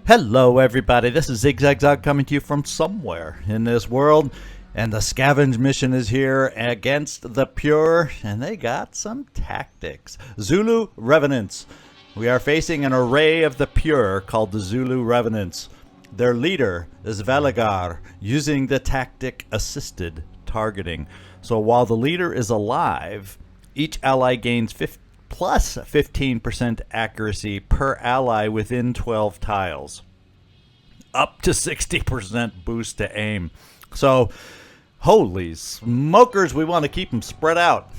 Hello everybody, this is Zigzag coming to you from somewhere in this world, and the Scavenge mission is here against the Pure, and they got some tactics. Zulu Revenants. We are facing an array of the Pure called the Zulu Revenants. Their leader is Valigar, using the tactic assisted targeting. So while the leader is alive, each ally gains plus 15% accuracy per ally within 12 tiles. Up to 60% boost to aim. So, holy smokers, we want to keep them spread out.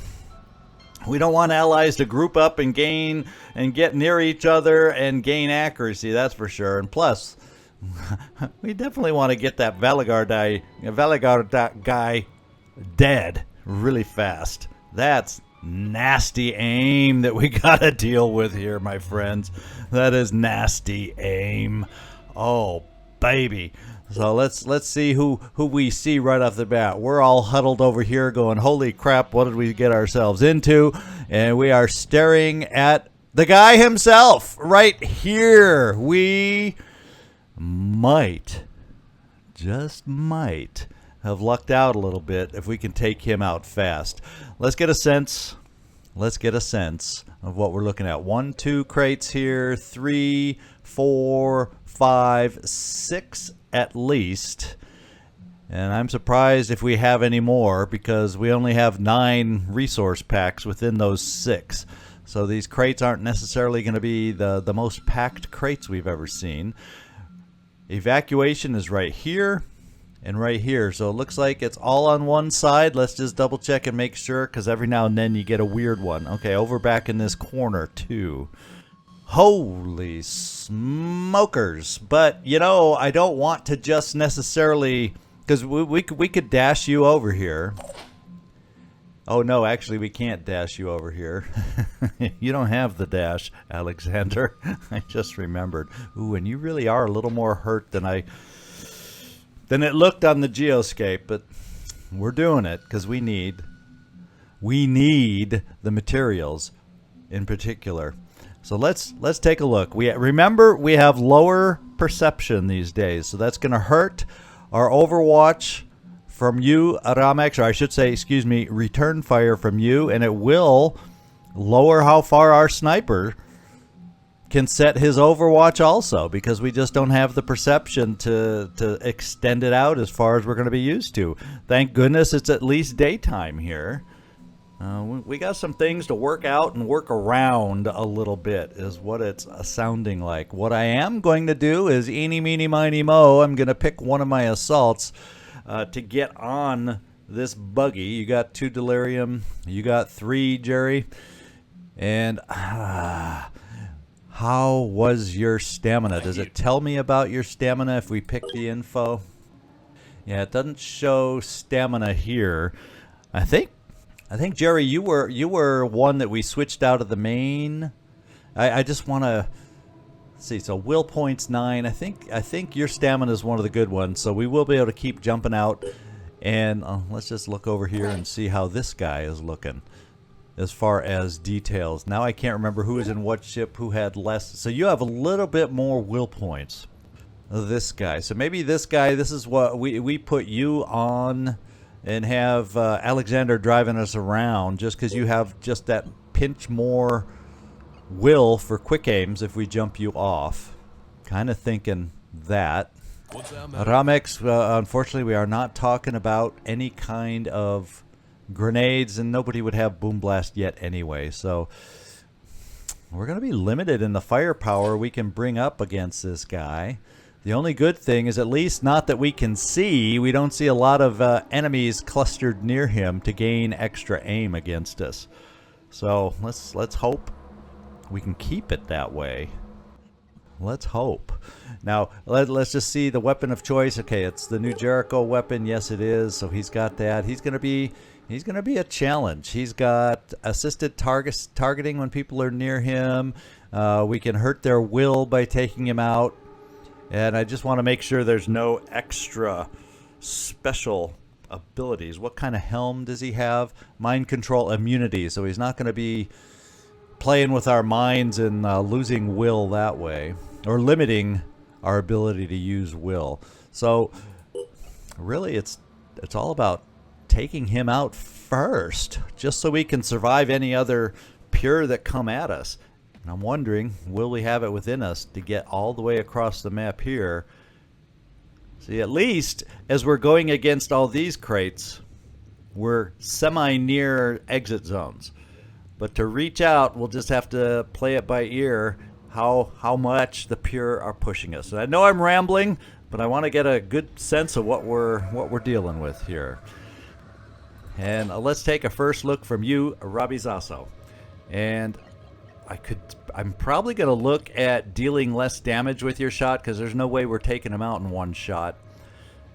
We don't want allies to group up and get near each other and gain accuracy, that's for sure. And plus, we definitely want to get that Valigar guy dead really fast. That's nasty aim that we gotta deal with here, my friends. That is nasty aim. Oh baby. So let's see who we see right off the bat. We're all huddled over here going, holy crap, what did we get ourselves into? And we are staring at the guy himself right here. We might, just might, have lucked out a little bit if we can take him out fast. Let's get a sense of what we're looking at. 1, 2 crates here, 3, 4, 5, 6 at least. And I'm surprised if we have any more because we only have 9 resource packs within those 6. So these crates aren't necessarily going to be the most packed crates we've ever seen. Evacuation is right here and right here, so it looks like it's all on one side. Let's just double check and make sure, because every now and then you get a weird one. Okay, over back in this corner too. Holy smokers. But you know, I don't want to just necessarily, because we could dash you over here. Oh no, actually we can't dash you over here. You don't have the dash, Alexander. I just remembered. Ooh, and you really are a little more hurt than it looked on the GeoScape, but we're doing it because we need the materials in particular. So let's take a look. Remember we have lower perception these days, so that's going to hurt our Overwatch from you, Aramex, or I should say, excuse me, return fire from you, and it will lower how far our sniper can set his Overwatch also, because we just don't have the perception to extend it out as far as we're going to be used to. Thank goodness it's at least daytime here. We got some things to work out and work around a little bit is what it's sounding like. What I am going to do is eeny, meeny, miny, mo. I'm going to pick one of my assaults to get on this buggy. You got 2 delirium. You got 3, Jerry. And how was your stamina? Does it tell me about your stamina if we pick the info? Yeah, it doesn't show stamina here. I think Jerry, you were one that we switched out of the main. I just want to see. So will points 9. I think your stamina is one of the good ones. So we will be able to keep jumping out. And let's just look over here and see how this guy is looking as far as details. Now I can't remember who is in what ship, who had less. So you have a little bit more will points. This guy. So maybe this guy, this is what we put you on and have Alexander driving us around just because you have just that pinch more will for quick aims if we jump you off. Kind of thinking that. Ramex, unfortunately we are not talking about any kind of grenades, and nobody would have boom blast yet anyway, so we're going to be limited in the firepower we can bring up against this guy. The only good thing is, at least not that we can see, we don't see a lot of enemies clustered near him to gain extra aim against us. So let's hope we can keep it that way. Let's hope. Now let's just see the weapon of choice. Okay, it's the new Jericho weapon. Yes, it is. So he's got that. He's going to be a challenge. He's got assisted targeting when people are near him. We can hurt their will by taking him out. And I just want to make sure there's no extra special abilities. What kind of helm does he have? Mind control immunity. So he's not going to be playing with our minds and losing will that way, or limiting our ability to use will. So really it's all about taking him out first, just so we can survive any other pure that come at us. And I'm wondering, will we have it within us to get all the way across the map here? See, at least as we're going against all these crates, we're semi-near exit zones. But to reach out, we'll just have to play it by ear how much the pure are pushing us. And I know I'm rambling, but I want to get a good sense of what we're dealing with here. And let's take a first look from you, Robbie Zasso. And I'm probably going to look at dealing less damage with your shot, because there's no way we're taking him out in one shot.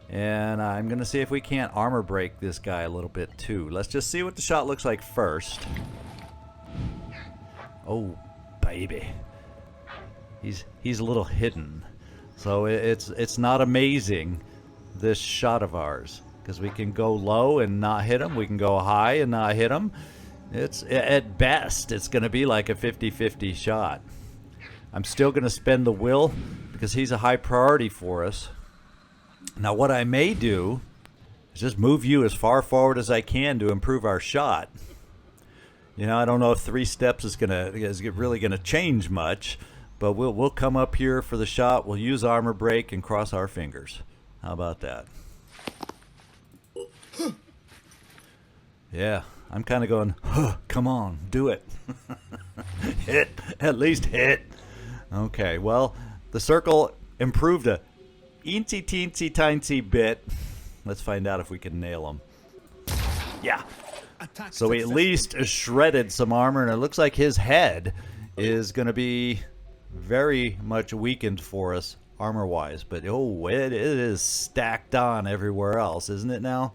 And I'm going to see if we can't armor break this guy a little bit too. Let's just see what the shot looks like first. Oh, baby. He's a little hidden. So it's not amazing, this shot of ours, because we can go low and not hit him. We can go high and not hit him. It's at best, it's going to be like a 50-50 shot. I'm still going to spend the will because he's a high priority for us. Now what I may do is just move you as far forward as I can to improve our shot. You know, I don't know if 3 steps is really gonna change much, but we'll come up here for the shot. We'll use armor break and cross our fingers. How about that? Yeah, I'm kind of going, huh, come on, do it. Hit, at least hit. Okay, well, the circle improved a eensy teensy tiny bit. Let's find out if we can nail him. Yeah. So we at least shredded some armor, and it looks like his head is going to be very much weakened for us armor-wise. But, oh, it is stacked on everywhere else, isn't it now?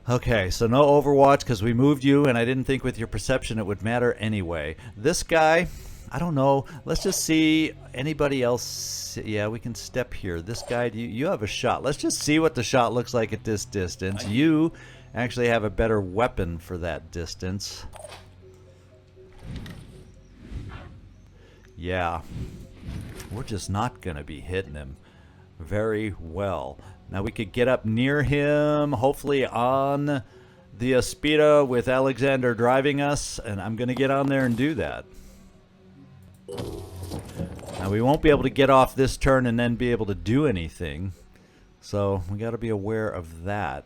Okay, so no Overwatch because we moved you, and I didn't think with your perception it would matter anyway. This guy, I don't know. Let's just see anybody else. Yeah, we can step here. This guy, you have a shot. Let's just see what the shot looks like at this distance. You actually have a better weapon for that distance. Yeah, we're just not going to be hitting him very well. Now we could get up near him, hopefully on the Aspida with Alexander driving us, and I'm going to get on there and do that. Now we won't be able to get off this turn and then be able to do anything, so we got to be aware of that.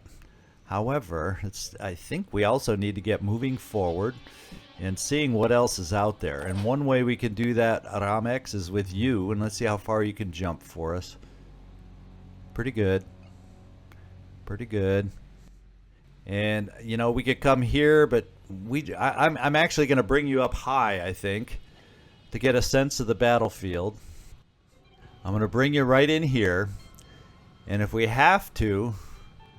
However, I think we also need to get moving forward and seeing what else is out there. And one way we can do that, Ramex, is with you, and let's see how far you can jump for us. Pretty good. Pretty good. And, you know, we could come here, but I'm actually going to bring you up high, I think, to get a sense of the battlefield. I'm going to bring you right in here, and if we have to,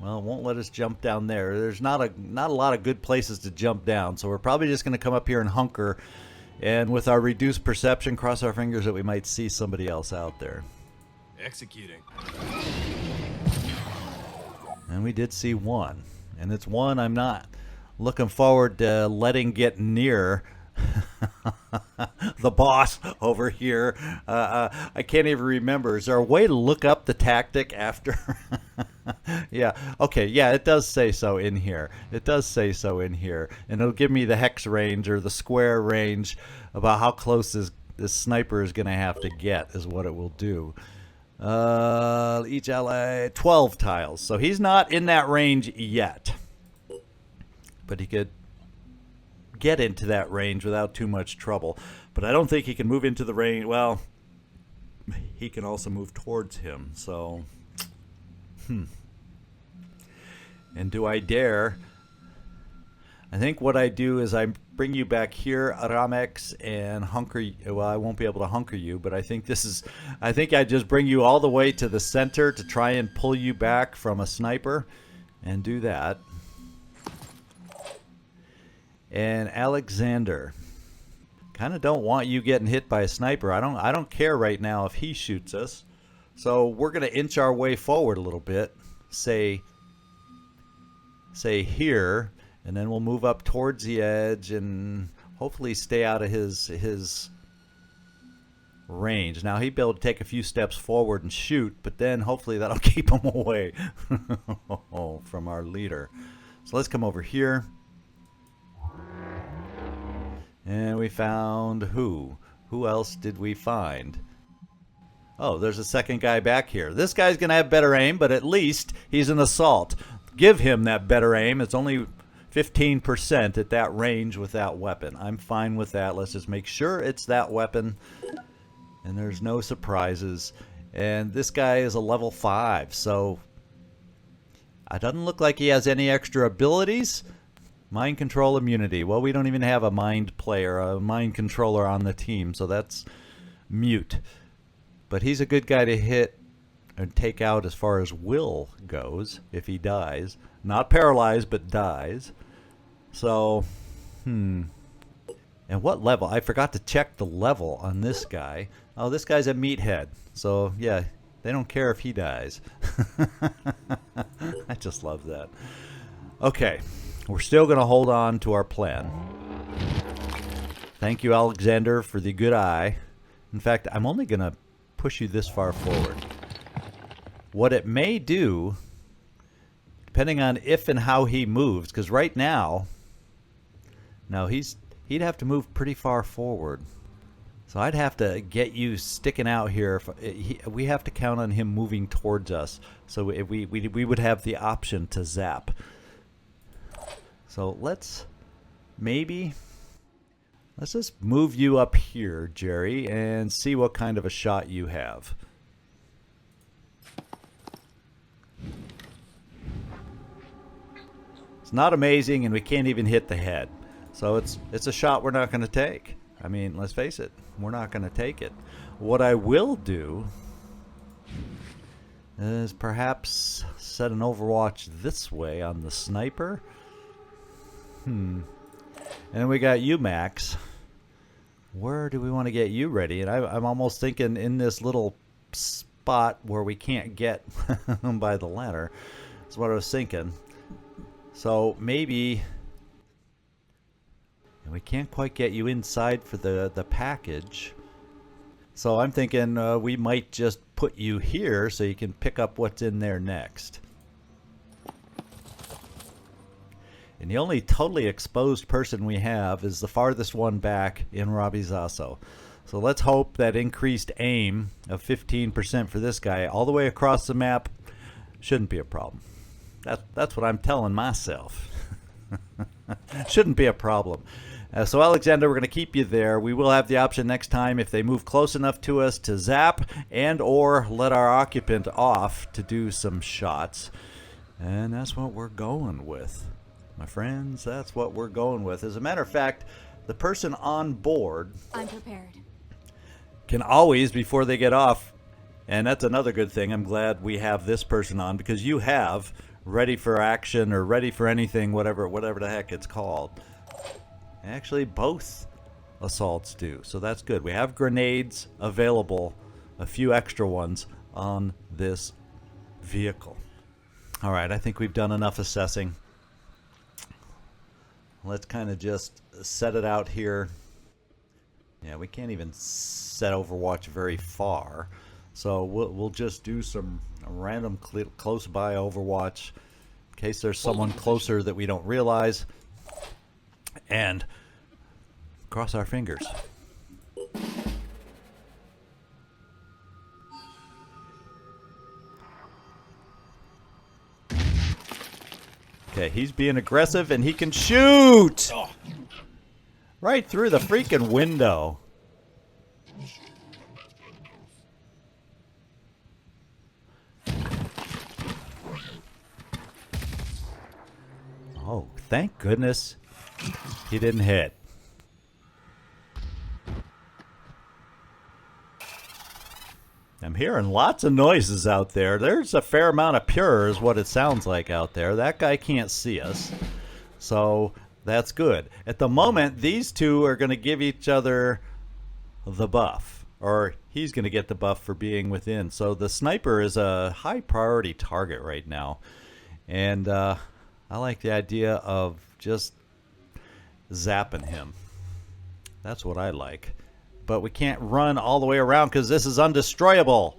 well, it won't let us jump down there. There's not a lot of good places to jump down, so we're probably just going to come up here and hunker, and with our reduced perception, cross our fingers that we might see somebody else out there. Executing. And we did see one, and it's one I'm not looking forward to letting get near. The boss over here. I can't even remember. Is there a way to look up the tactic after? Yeah. Okay. Yeah, it does say so in here. It does say so in here, and it'll give me the hex range or the square range about how close this sniper is going to have to get. Is what it will do. Each ally 12 tiles. So he's not in that range yet, but he could get into that range without too much trouble. But I don't think he can move into the range. Well, he can also move towards him. So, and do I dare? I think what I do is I bring you back here, Ramex, and hunker. Well, I won't be able to hunker you, but I think I just bring you all the way to the center to try and pull you back from a sniper, and do that. And Alexander, kind of don't want you getting hit by a sniper. I don't care right now if he shoots us. So we're gonna inch our way forward a little bit. Say here, and then we'll move up towards the edge and hopefully stay out of his range. Now he'd be able to take a few steps forward and shoot, but then hopefully that'll keep him away from our leader. So let's come over here. And we found who? Who else did we find? Oh, there's a second guy back here. This guy's going to have better aim, but at least he's an assault. Give him that better aim. It's only 15% at that range with that weapon. I'm fine with that. Let's just make sure it's that weapon. And there's no surprises. And this guy is a level 5, so it doesn't look like he has any extra abilities. Mind control immunity. Well, we don't even have a mind player, a mind controller on the team, so that's mute. But he's a good guy to hit and take out as far as will goes if he dies. Not paralyzed, but dies. So, And what level? I forgot to check the level on this guy. Oh, this guy's a meathead. So, yeah, they don't care if he dies. I just love that. Okay. We're still going to hold on to our plan. Thank you, Alexander, for the good eye. In fact, I'm only going to push you this far forward. What it may do, depending on if and how he moves, because right now, he'd have to move pretty far forward. So I'd have to get you sticking out here. We have to count on him moving towards us. So if we would have the option to zap. So let's just move you up here, Jerry, and see what kind of a shot you have. It's not amazing, and we can't even hit the head. So it's a shot we're not going to take. I mean, let's face it, we're not going to take it. What I will do is perhaps set an Overwatch this way on the sniper. And then we got you, Max. Where do we want to get you ready? And I'm almost thinking in this little spot where we can't get by the ladder. That's what I was thinking. So maybe... And we can't quite get you inside for the package. So I'm thinking we might just put you here so you can pick up what's in there next. And the only totally exposed person we have is the farthest one back in Robizaso. So let's hope that increased aim of 15% for this guy all the way across the map shouldn't be a problem. That's what I'm telling myself. Shouldn't be a problem. So Alexander, we're going to keep you there. We will have the option next time if they move close enough to us to zap and or let our occupant off to do some shots. And that's what we're going with. My friends, that's what we're going with. As a matter of fact, the person on board... I'm prepared. ...can always, before they get off, and that's another good thing, I'm glad we have this person on, because you have ready for action or ready for anything, whatever the heck it's called. Actually, both assaults do, so that's good. We have grenades available, a few extra ones on this vehicle. All right, I think we've done enough assessing. Let's kind of just set it out here. Yeah, we can't even set Overwatch very far. So we'll just do some random close by Overwatch in case there's someone closer that we don't realize. And cross our fingers. Okay, he's being aggressive and he can shoot! Right through the freaking window. Oh, thank goodness he didn't hit. I'm hearing lots of noises out there. There's a fair amount of pure is what it sounds like out there. That guy can't see us. So that's good. At the moment, these two are going to give each other the buff. Or he's going to get the buff for being within. So the sniper is a high priority target right now. And I like the idea of just zapping him. That's what I like. but we can't run all the way around because this is undestroyable.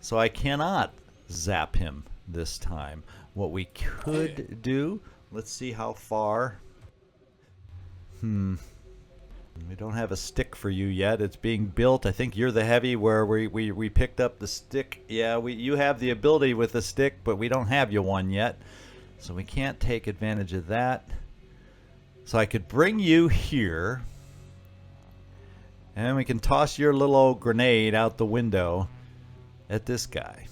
So I cannot zap him this time. What we could do, let's see how far. We don't have a stick for you yet. It's being built. I think you're the heavy where we picked up the stick. Yeah, you have the ability with the stick, but we don't have you one yet. So we can't take advantage of that. So I could bring you here. And we can toss your little old grenade out the window at this guy.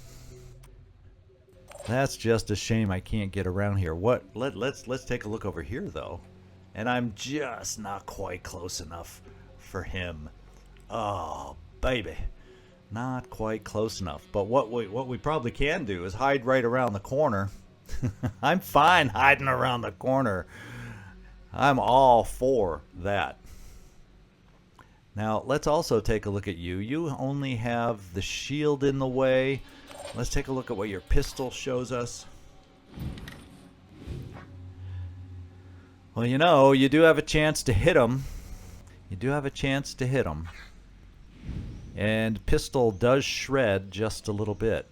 That's just a shame I can't get around here. Let's take a look over here though. And I'm just not quite close enough for him. Oh, baby. Not quite close enough. But what we probably can do is hide right around the corner. I'm fine hiding around the corner. I'm all for that. Now, let's also take a look at you. You only have the shield in the way. Let's take a look at what your pistol shows us. Well, you know, you do have a chance to hit him. You do have a chance to hit him. And pistol does shred just a little bit.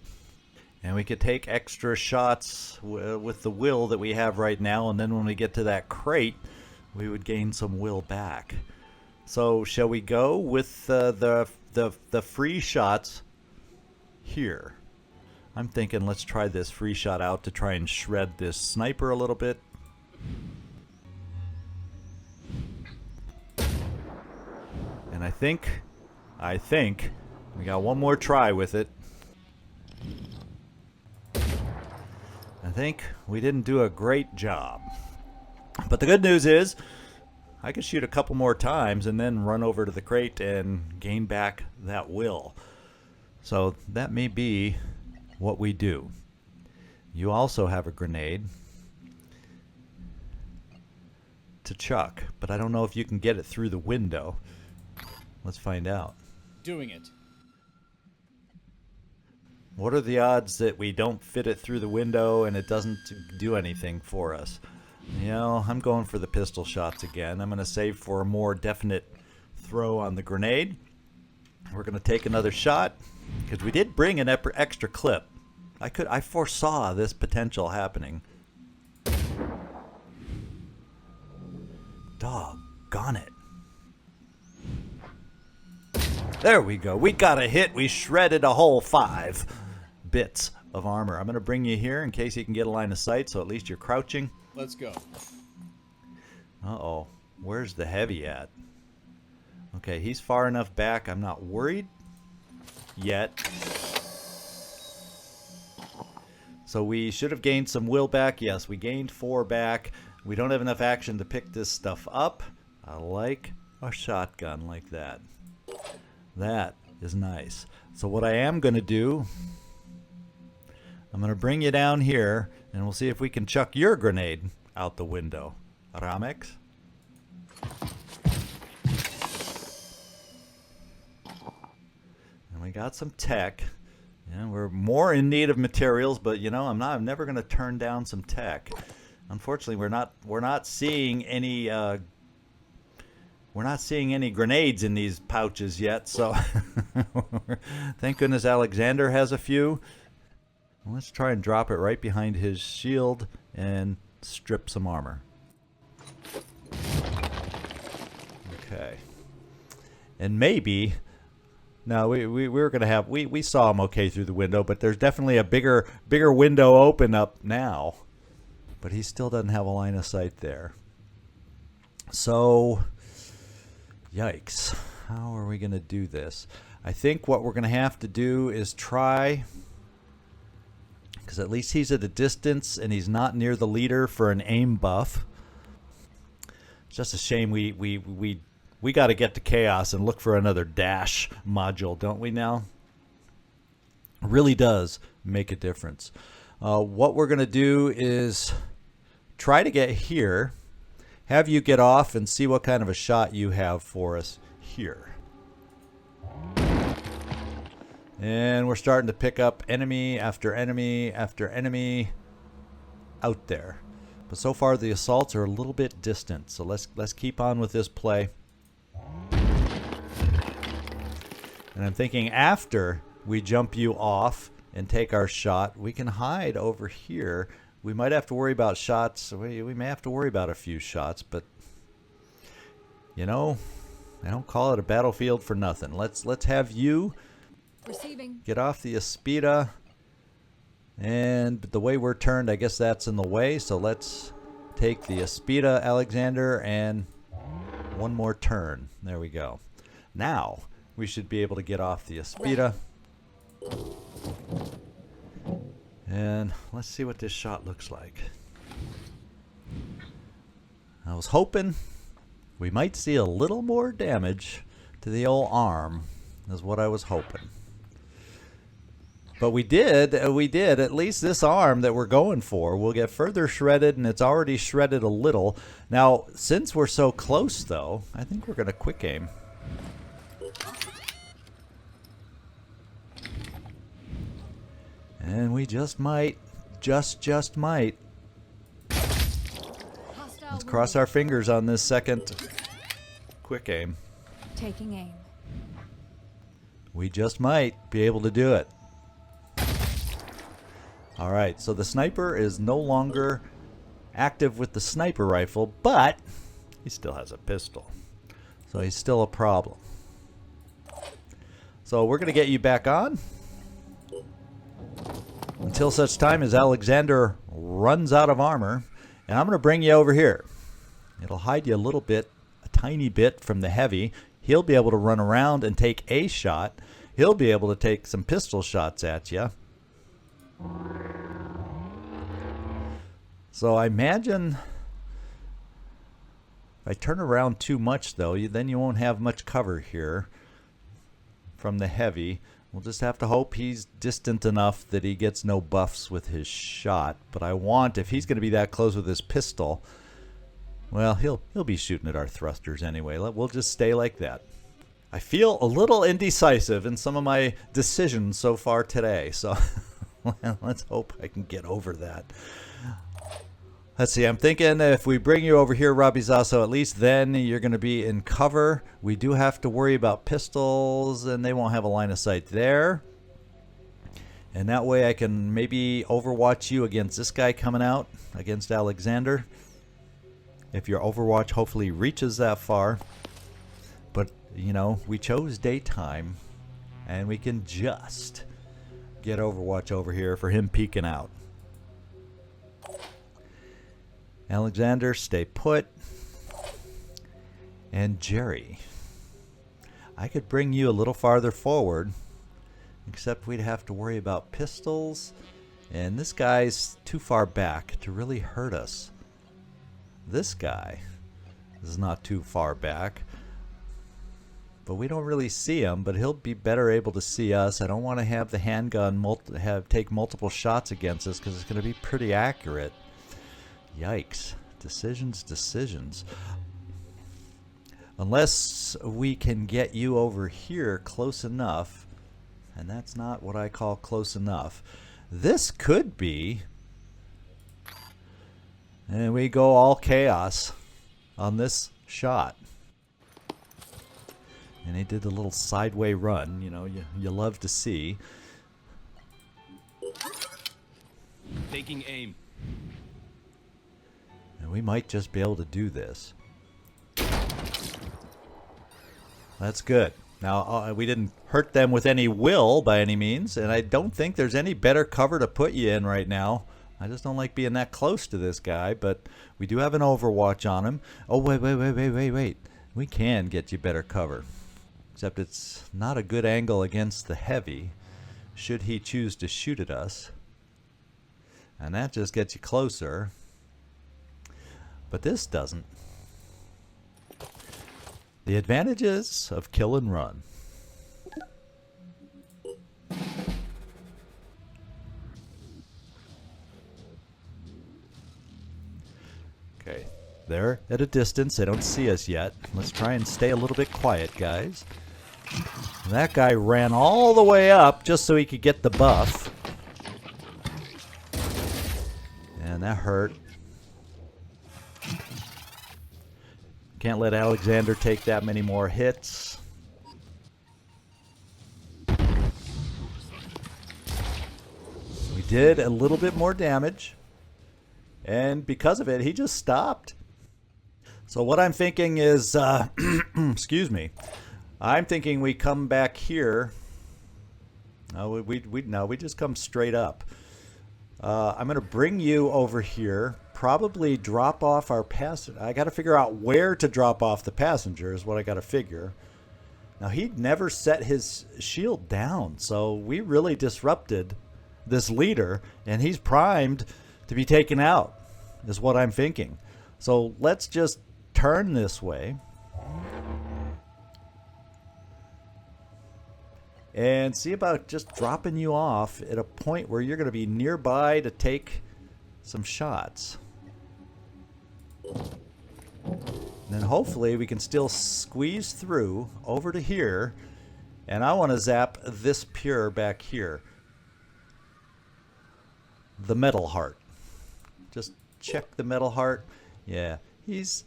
And we could take extra shots with the will that we have right now, and then when we get to that crate, we would gain some will back. So shall we go with the free shots here? I'm thinking let's try this free shot out to try and shred this sniper a little bit. And I think we got one more try with it. I think we didn't do a great job. But the good news is I could shoot a couple more times and then run over to the crate and gain back that will. So that may be what we do. You also have a grenade to chuck, but I don't know if you can get it through the window. Let's find out. Doing it. What are the odds that we don't fit it through the window and it doesn't do anything for us? You know, I'm going for the pistol shots again. I'm going to save for a more definite throw on the grenade. We're going to take another shot because we did bring an extra clip. I foresaw this potential happening. Doggone it. There we go. We got a hit. We shredded a whole 5 bits of armor. I'm going to bring you here in case you can get a line of sight, so at least you're crouching. Let's go. Uh-oh. Where's the heavy at? Okay, he's far enough back. I'm not worried yet. So we should have gained some will back. Yes, we gained 4 back. We don't have enough action to pick this stuff up. I like a shotgun like that. That is nice. So what I am going to do, I'm going to bring you down here, and we'll see if we can chuck your grenade out the window. Ramex? And we got some tech. Yeah, we're more in need of materials, but you know, I'm never going to turn down some tech. Unfortunately, we're not seeing any grenades in these pouches yet, so thank goodness Alexander has a few. Let's try and drop it right behind his shield and strip some armor. Okay. And maybe, no, we were going to have, we saw him okay through the window, but there's definitely a bigger window open up now. But he still doesn't have a line of sight there. So, yikes. How are we going to do this? I think what we're going to have to do is try, because at least he's at a distance and he's not near the leader for an aim buff. It's just a shame we got to get to chaos and look for another dash module, don't we now? Really does make a difference. What we're going to do is try to get here, have you get off and see what kind of a shot you have for us here. And we're starting to pick up enemy after enemy after enemy out there. But so far the assaults are a little bit distant, so let's keep on with this play. And I'm thinking after we jump you off and take our shot, we can hide over here. We might have to worry about shots. We may have to worry about a few shots, but you know, I don't call it a battlefield for nothing. Let's have you get off the Aspida. And the way we're turned, I guess that's in the way. So let's take the Aspida, Alexander, and one more turn. There we go. Now we should be able to get off the Aspida. And let's see what this shot looks like. I was hoping we might see a little more damage to the old arm, is what I was hoping. But we did, at least this arm that we're going for will get further shredded, and it's already shredded a little. Now, since we're so close, though, I think we're going to quick aim. And we just might, just might. Let's cross our fingers on this second quick aim. Taking aim. We just might be able to do it. Alright, so the sniper is no longer active with the sniper rifle, but he still has a pistol. So he's still a problem. So we're going to get you back on until such time as Alexander runs out of armor. And I'm going to bring you over here. It'll hide you a little bit, a tiny bit from the heavy. He'll be able to run around and take a shot. He'll be able to take some pistol shots at you. So I imagine if I turn around too much, though, then you won't have much cover here from the heavy. We'll just have to hope he's distant enough that he gets no buffs with his shot. But I want, if he's going to be that close with his pistol, well, he'll be shooting at our thrusters anyway. We'll just stay like that. I feel a little indecisive in some of my decisions so far today, so let's hope I can get over that. Let's see, I'm thinking if we bring you over here, Robbie Zasso, at least then you're going to be in cover. We do have to worry about pistols, and they won't have a line of sight there. And that way I can maybe overwatch you against this guy coming out, against Alexander. If your overwatch hopefully reaches that far. But, you know, we chose daytime, and we can just get overwatch over here for him peeking out. Alexander, stay put. And Jerry, I could bring you a little farther forward, except we'd have to worry about pistols, and this guy's too far back to really hurt us. This guy is not too far back, but we don't really see him, but he'll be better able to see us. I don't want to have the handgun take multiple shots against us, because it's going to be pretty accurate. Yikes. Decisions. Unless we can get you over here close enough, and that's not what I call close enough. This could be, and we go all chaos on this shot. And he did a little sideway run, you know, you love to see. Taking aim. And we might just be able to do this. That's good. Now, we didn't hurt them with any will by any means, and I don't think there's any better cover to put you in right now. I just don't like being that close to this guy, but we do have an overwatch on him. Oh, wait. We can get you better cover. Except it's not a good angle against the heavy, should he choose to shoot at us. And that just gets you closer. But this doesn't. The advantages of kill and run. Okay, they're at a distance. They don't see us yet. Let's try and stay a little bit quiet, guys. That guy ran all the way up just so he could get the buff. And that hurt. Can't let Alexander take that many more hits. did a little bit more damage. And because of it, he just stopped. So what I'm thinking is, excuse me, I'm thinking we come back here. No, we just come straight up. I'm going to bring you over here. Probably drop off our passenger. I got to figure out where to drop off the passenger is what I got to figure. Now, he'd never set his shield down, so we really disrupted this leader, and he's primed to be taken out, is what I'm thinking. So let's just turn this way. And see about just dropping you off at a point where you're going to be nearby to take some shots. And then hopefully we can still squeeze through over to here. And I want to zap this pure back here. The metal heart. Just check the metal heart. Yeah, he's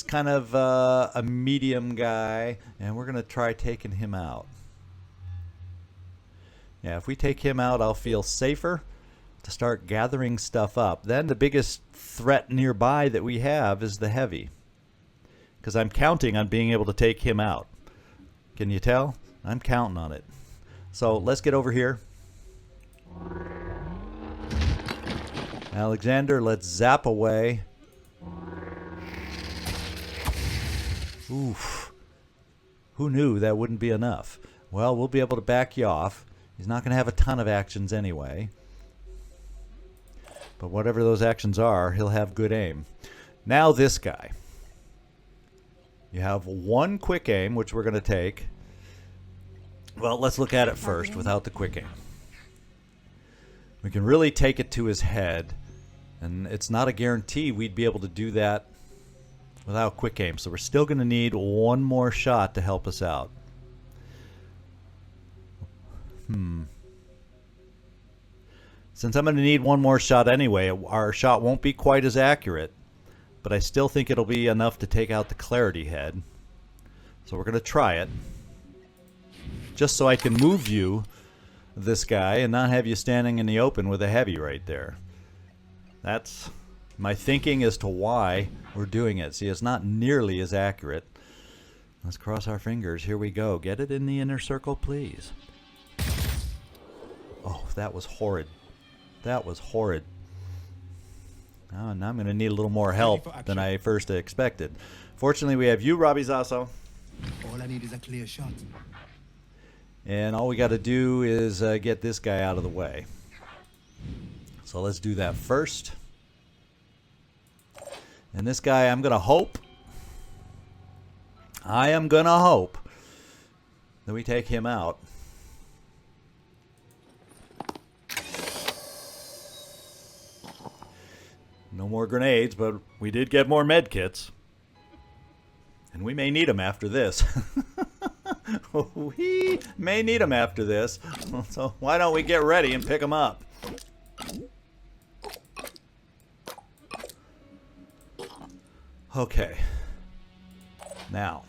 kind of a medium guy. And we're going to try taking him out. Yeah, if we take him out, I'll feel safer to start gathering stuff up. Then the biggest threat nearby that we have is the heavy. Because I'm counting on being able to take him out. Can you tell? I'm counting on it. So let's get over here. Alexander, let's zap away. Oof. Who knew that wouldn't be enough? Well, we'll be able to back you off. He's not going to have a ton of actions anyway. But whatever those actions are, he'll have good aim. Now this guy. You have one quick aim, which we're going to take. Well, let's look at it first without the quick aim. We can really take it to his head. And it's not a guarantee we'd be able to do that without quick aim. So we're still going to need one more shot to help us out. Since I'm going to need one more shot anyway, our shot won't be quite as accurate, but I still think it'll be enough to take out the clarity head. So we're going to try it. Just so I can move you, this guy, and not have you standing in the open with a heavy right there. That's my thinking as to why we're doing it. See, it's not nearly as accurate. Let's cross our fingers. Here we go. Get it in the inner circle, please. Oh, that was horrid. That was horrid. Oh, now I'm going to need a little more help than I first expected. Fortunately, we have you, Robbie Zasso. All I need is a clear shot. And all we got to do is get this guy out of the way. So let's do that first. And this guy, I'm going to hope. I am going to hope that we take him out. No more grenades, but we did get more med kits. And we may need them after this. We may need them after this. So why don't we get ready and pick them up? Okay. Now,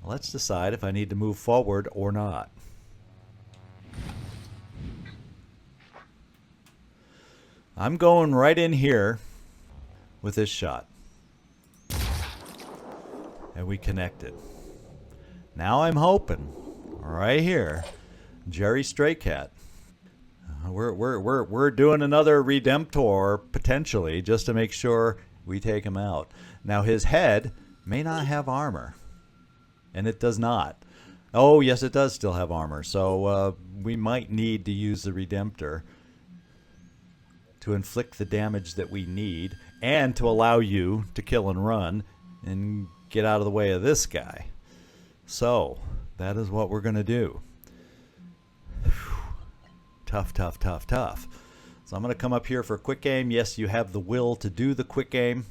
let's decide if I need to move forward or not. I'm going right in here with this shot. And we connected. Now I'm hoping, right here, Jerry Stray Cat. We're doing another Redemptor, potentially, just to make sure we take him out. Now his head may not have armor. And it does not. Oh, yes, it does still have armor. So we might need to use the Redemptor to inflict the damage that we need and to allow you to kill and run and get out of the way of this guy. So that is what we're going to do. Tough, tough, tough, tough. So I'm going to come up here for a quick aim. Yes, you have the will to do the quick aim.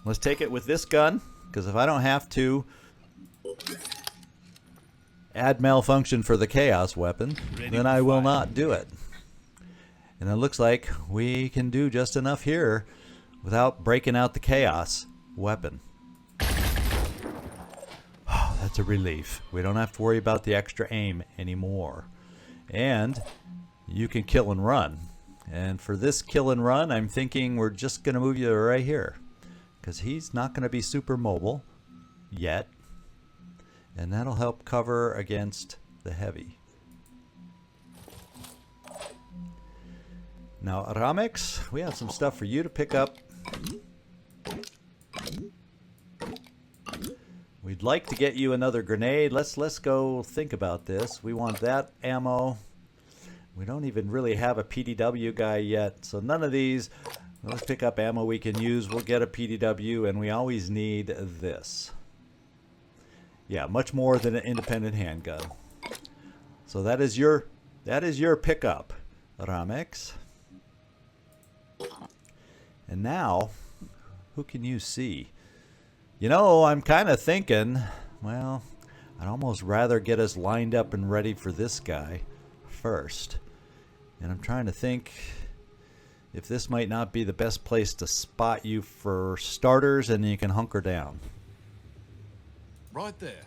Let's take it with this gun, because if I don't have to add malfunction for the chaos weapon, then I will not do it. And it looks like we can do just enough here without breaking out the chaos weapon. Oh, that's a relief. We don't have to worry about the extra aim anymore. and you can kill and run. And for this kill and run, I'm thinking we're just going to move you right here, because he's not going to be super mobile yet, and that'll help cover against the heavy. Now, Ramex, we have some stuff for you to pick up. We'd like to get you another grenade. Let's go think about this. We want that ammo. We don't even really have a PDW guy yet, so none of these. Let's pick up ammo we can use. We'll get a PDW, and we always need this. Yeah, much more than an independent handgun. So that is your pickup, Ramex. And now, who can you see? You know, I'm kind of thinking, well, I'd almost rather get us lined up and ready for this guy first. And I'm trying to think if this might not be the best place to spot you for starters, and then you can hunker down. Right there.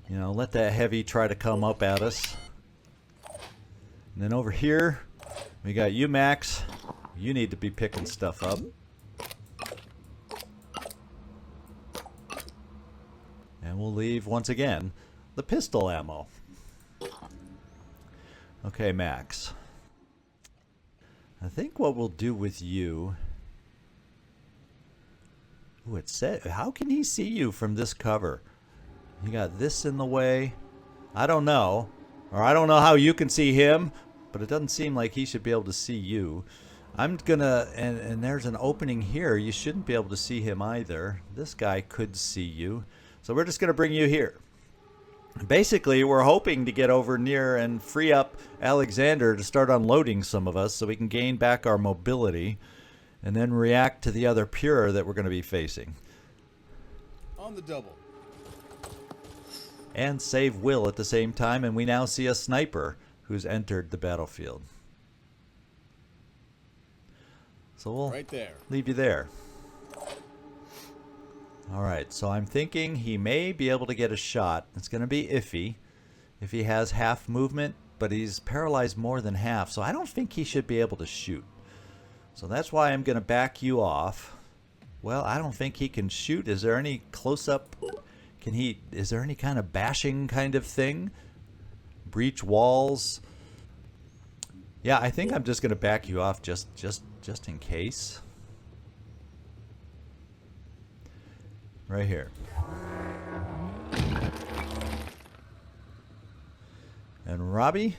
You know, let that heavy try to come up at us. And then over here, we got you, Max. You need to be picking stuff up. And we'll leave, once again, the pistol ammo. Okay, Max. I think what we'll do with you... Ooh, it said... How can he see you from this cover? You got this in the way. I don't know. Or I don't know how you can see him, but it doesn't seem like he should be able to see you. I'm gonna... And there's an opening here. You shouldn't be able to see him either. This guy could see you. So we're just gonna bring you here. Basically, we're hoping to get over near and free up Alexander to start unloading some of us so we can gain back our mobility and then react to the other pure that we're going to be facing. On the double. And save Will at the same time, and we now see a sniper who's entered the battlefield. So we'll Right there. leave you there. Alright, so I'm thinking he may be able to get a shot. It's going to be iffy if he has half movement, but he's paralyzed more than half, so I don't think he should be able to shoot. So that's why I'm going to back you off. Well, I don't think he can shoot. Is there any close-up? Is there any kind of bashing kind of thing? Breach walls? Yeah, I think I'm just going to back you off just in case. Right here. And Robbie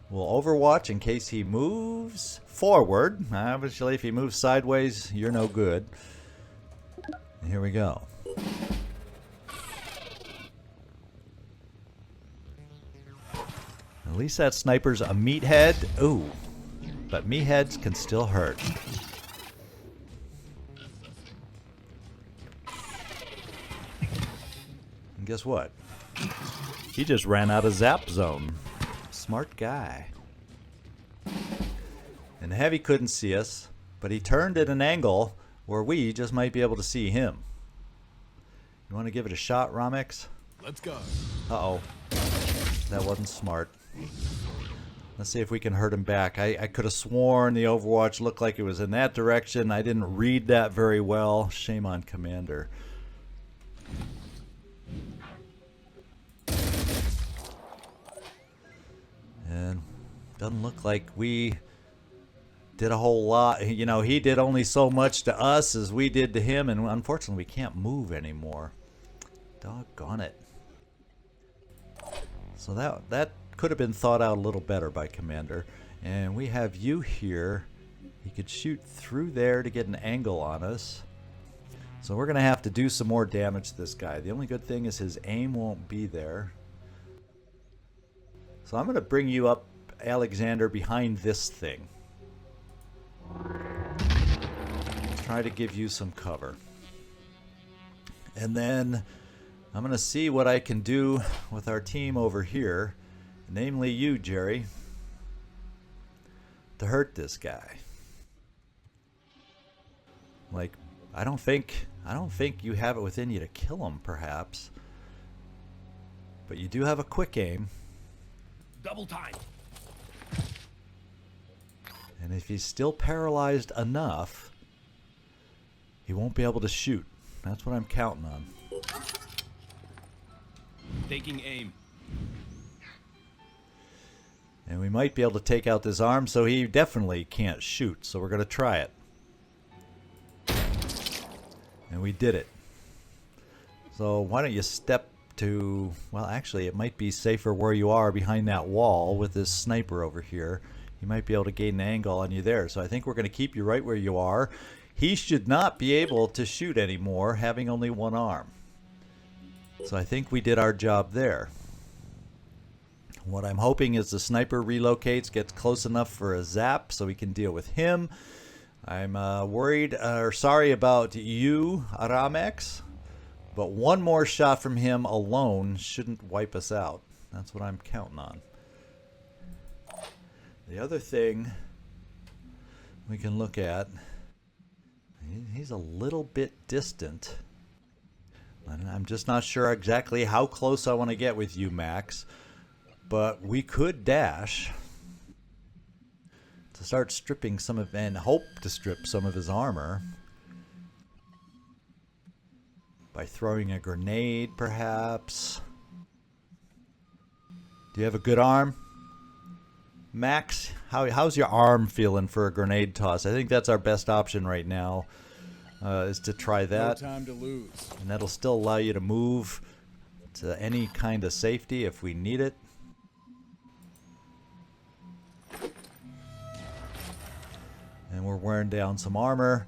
will overwatch in case he moves forward. Obviously, if he moves sideways, you're no good. And here we go. At least that sniper's a meathead. Ooh, but meatheads can still hurt. And guess what? He just ran out of zap zone. Smart guy. And Heavy couldn't see us, but he turned at an angle where we just might be able to see him. You want to give it a shot, Ramex? Let's go. Uh-oh. That wasn't smart. Let's see if we can hurt him back. I could have sworn the Overwatch looked like it was in that direction. I didn't read that very well. Shame on Commander. And doesn't look like we did a whole lot. You know, he did only so much to us as we did to him, and unfortunately we can't move anymore. Doggone it. So that could have been thought out a little better by Commander. And we have you here. He could shoot through there to get an angle on us. So we're going to have to do some more damage to this guy. The only good thing is his aim won't be there. So I'm going to bring you up, Alexander, behind this thing. Try to give you some cover. And then I'm going to see what I can do with our team over here, namely you, Jerry, to hurt this guy. Like, I don't think you have it within you to kill him, perhaps. But you do have a quick aim. Double time. And if he's still paralyzed enough, he won't be able to shoot. That's what I'm counting on. Taking aim. And we might be able to take out this arm, so he definitely can't shoot. So we're going to try it. And we did it. So why don't you step to... Well, actually, it might be safer where you are behind that wall with this sniper over here. He might be able to gain an angle on you there. So I think we're going to keep you right where you are. He should not be able to shoot anymore, having only one arm. So I think we did our job there. What I'm hoping is the sniper relocates, gets close enough for a zap so we can deal with him. I'm worried or sorry about you, Aramex, but one more shot from him alone shouldn't wipe us out. That's what I'm counting on. The other thing we can look at, he's a little bit distant. I'm just not sure exactly how close I want to get with you, Max. But we could dash to start stripping some of, and hope to strip some of his armor. By throwing a grenade, perhaps. Do you have a good arm? Max, how's your arm feeling for a grenade toss? I think that's our best option right now, is to try that. No time to lose. And that'll still allow you to move to any kind of safety if we need it. And we're wearing down some armor,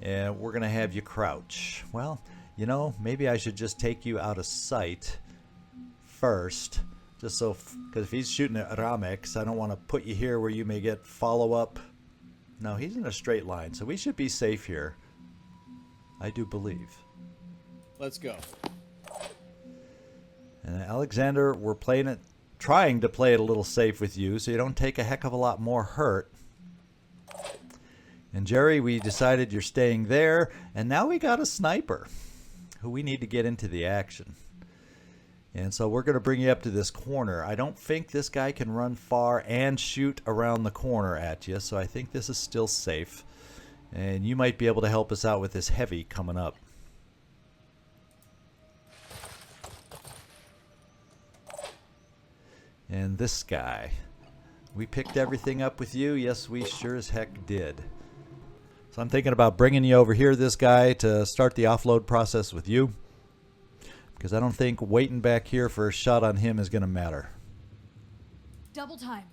and we're going to have you crouch. Well, you know, maybe I should just take you out of sight first. Just so, because if he's shooting at Ramex, I don't want to put you here where you may get follow-up. No, he's in a straight line, so we should be safe here. I do believe. Let's go. And Alexander, we're playing it, trying to play it a little safe with you, so you don't take a heck of a lot more hurt. And Jerry, we decided you're staying there, and now we got a sniper who we need to get into the action. And so we're going to bring you up to this corner. I don't think this guy can run far and shoot around the corner at you, so I think this is still safe. And you might be able to help us out with this heavy coming up. And this guy. We picked everything up with you. Yes, we sure as heck did. So I'm thinking about bringing you over here, this guy, to start the offload process with you. Because I don't think waiting back here for a shot on him is going to matter. Double time.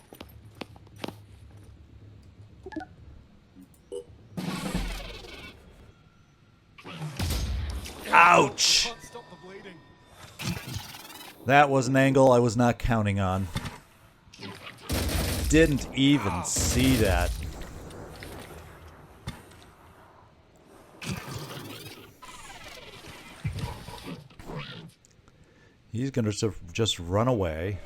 Ouch! Can't stop the bleeding. That was an angle I was not counting on. Didn't even see that. He's going to just run away.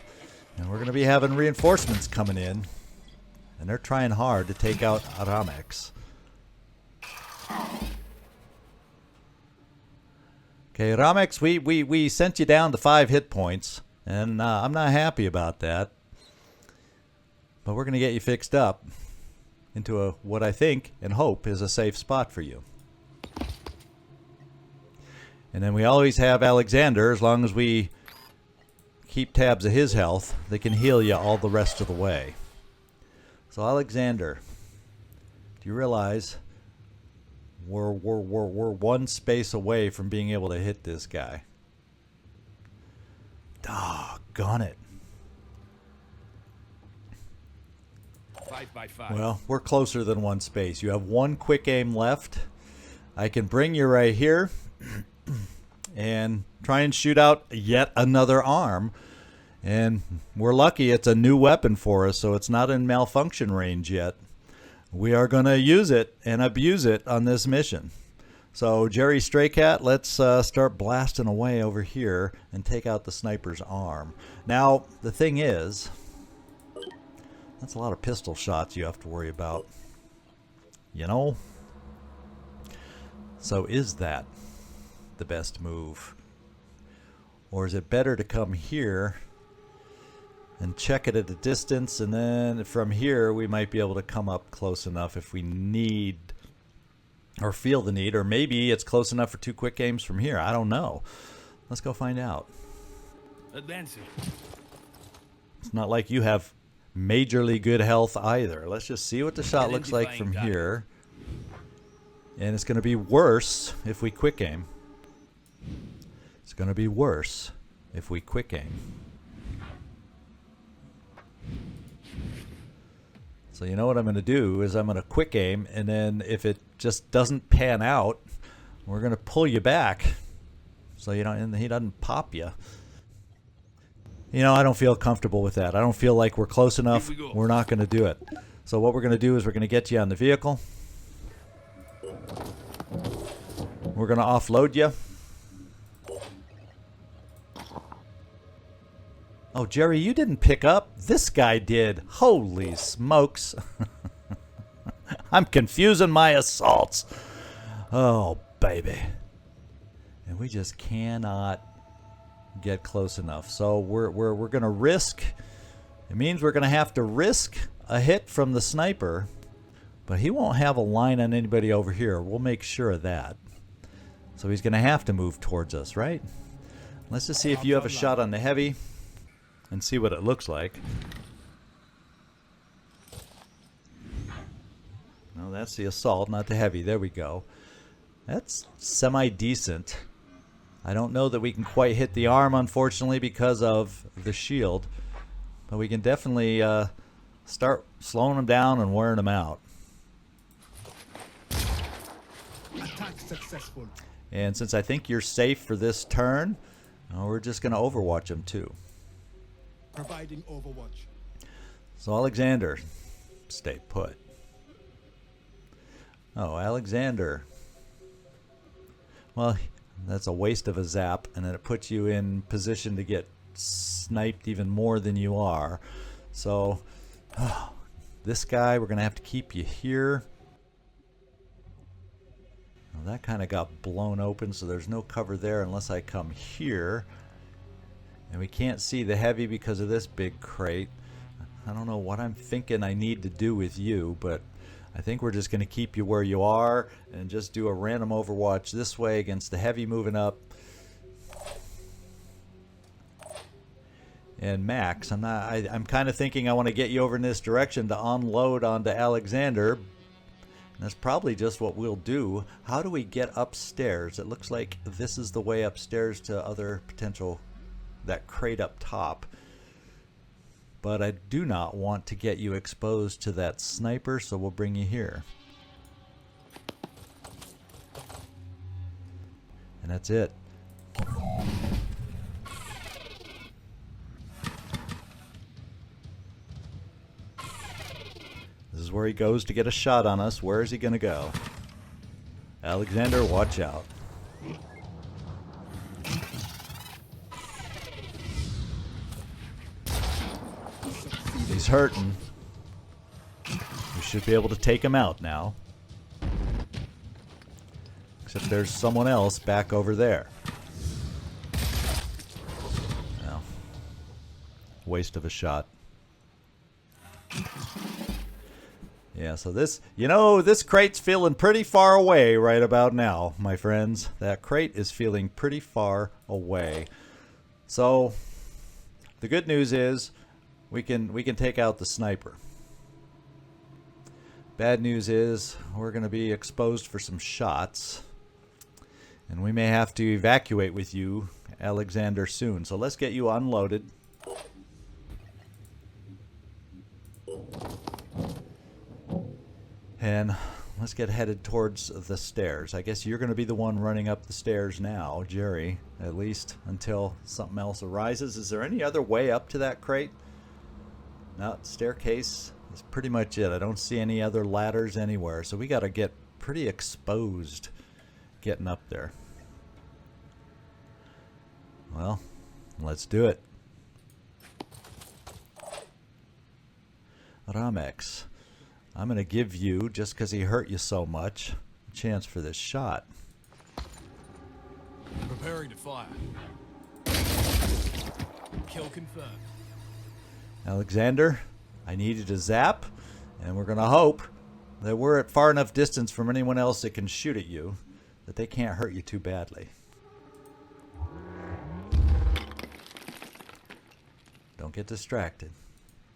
And we're going to be having reinforcements coming in. And they're trying hard to take out Aramex. Okay, Ramex, we sent you down to 5 hit points. And I'm not happy about that. But we're going to get you fixed up into what I think and hope is a safe spot for you. And then we always have Alexander, as long as we keep tabs of his health, they can heal you all the rest of the way. So Alexander, do you realize we're one space away from being able to hit this guy? Doggone it. 5x5. Well, we're closer than one space. You have one quick aim left. I can bring you right here and try and shoot out yet another arm. And we're lucky it's a new weapon for us, so it's not in malfunction range yet. We are going to use it and abuse it on this mission. So, Jerry Stray Cat, let's start blasting away over here and take out the sniper's arm. Now, the thing is, that's a lot of pistol shots you have to worry about. You know? So, is that the best move? Or is it better to come here and check it at a distance, and then from here we might be able to come up close enough if we need or feel the need, or maybe it's close enough for 2 quick aims from here. I don't know. Let's go find out. Advancing. It's not like you have majorly good health either. Let's just see what the shot looks like from here. And it's going to be worse if we quick aim. It's going to be worse if we quick aim. So you know what I'm going to do is I'm going to quick aim, and then if it just doesn't pan out, we're going to pull you back so you don't, and he doesn't pop you. You know, I don't feel comfortable with that. I don't feel like we're close enough. We're not going to do it. So what we're going to do is we're going to get you on the vehicle. We're going to offload you. Oh, Jerry, you didn't pick up. This guy did. Holy smokes. I'm confusing my assaults. Oh, baby. And we just cannot get close enough. So we're going to risk. It means we're going to have to risk a hit from the sniper. But he won't have a line on anybody over here. We'll make sure of that. So he's going to have to move towards us, right? Let's just see if you have a shot on the heavy and see what it looks like. No, that's the assault, not the heavy. There we go. That's semi-decent. I don't know that we can quite hit the arm, unfortunately, because of the shield. But we can definitely start slowing them down and wearing them out. Attack successful. And since I think you're safe for this turn, we're just going to overwatch them too. Providing overwatch. So Alexander, stay put. Oh, Alexander. Well, that's a waste of a zap, and then it puts you in position to get sniped even more than you are. So, this guy, we're going to have to keep you here. Well, that kind of got blown open, so there's no cover there unless I come here. And we can't see the heavy because of this big crate. I don't know what I'm thinking I need to do with you, but I think we're just going to keep you where you are and just do a random overwatch this way against the heavy moving up. And Max, I'm kind of thinking I want to get you over in this direction to unload onto Alexander. That's probably just what we'll do. How do we get upstairs? It looks like this is the way upstairs to other potential, that crate up top. But I do not want to get you exposed to that sniper, so we'll bring you here. And that's it. This is where he goes to get a shot on us. Where is he going to go? Alexander, watch out. He's hurting. We should be able to take him out now. Except there's someone else back over there. Well, waste of a shot. Yeah, so this, you know, this crate's feeling pretty far away right about now, my friends. That crate is feeling pretty far away. So, the good news is we can take out the sniper. Bad news is we're going to be exposed for some shots. And we may have to evacuate with you, Alexander, soon. So let's get you unloaded. And let's get headed towards the stairs. I guess you're going to be the one running up the stairs now, Jerry, at least until something else arises. Is there any other way up to that crate? No, staircase is pretty much it. I don't see any other ladders anywhere, so we got to get pretty exposed getting up there. Well, let's do it. Ramex, I'm going to give you, just because he hurt you so much, a chance for this shot. Preparing to fire. Kill confirmed. Alexander, I need you to zap, and we're going to hope that we're at far enough distance from anyone else that can shoot at you that they can't hurt you too badly. Don't get distracted.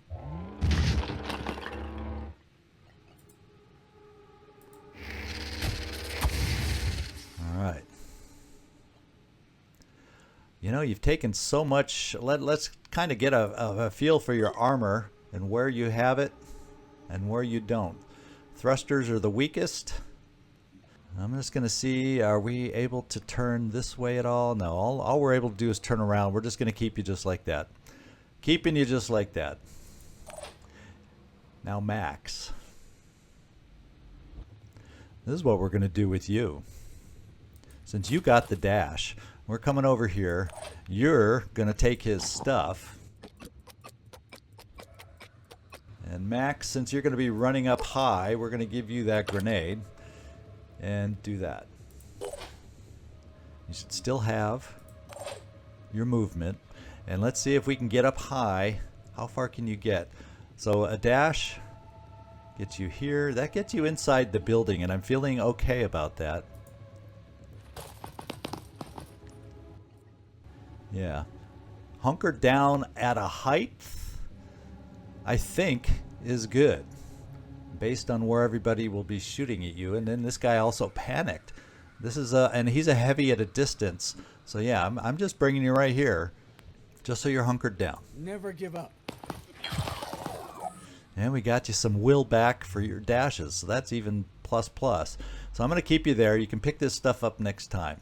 All right. You know, you've taken so much. Let's kind of get a feel for your armor and where you have it and where you don't. Thrusters are the weakest. I'm just going to see, are we able to turn this way at all? No, all we're able to do is turn around. We're just going to keep you just like that. Keeping you just like that. Now, Max. This is what we're going to do with you. Since you got the dash, we're coming over here. You're going to take his stuff. And Max, since you're going to be running up high, we're going to give you that grenade. And do that. You should still have your movement. And let's see if we can get up high. How far can you get? So a dash gets you here. That gets you inside the building, and I'm feeling okay about that. Yeah. Hunker down at a height, I think, is good, based on where everybody will be shooting at you. And then this guy also panicked. This is and he's a heavy at a distance. So yeah, I'm just bringing you right here, just so you're hunkered down. Never give up. And we got you some will back for your dashes, so that's even plus plus. So I'm going to keep you there. You can pick this stuff up next time.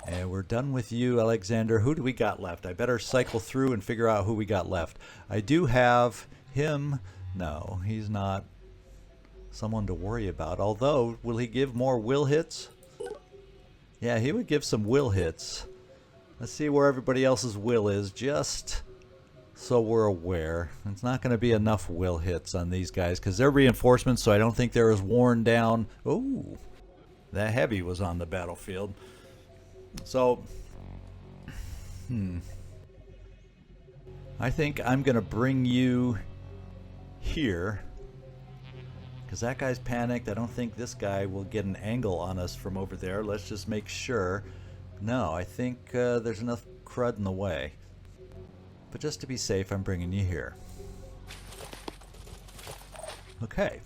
And we're done with you, Alexander. Who do we got left? I better cycle through and figure out who we got left. I do have him. No, he's not someone to worry about. Although, will he give more will hits? Yeah, he would give some will hits. Let's see where everybody else's will is, just so we're aware. It's not going to be enough will hits on these guys because they're reinforcements, so I don't think they're as worn down. Ooh, that heavy was on the battlefield. So, I think I'm going to bring you here because that guy's panicked. I don't think this guy will get an angle on us from over there. Let's just make sure. No, I think there's enough crud in the way. But just to be safe, I'm bringing you here. Okay.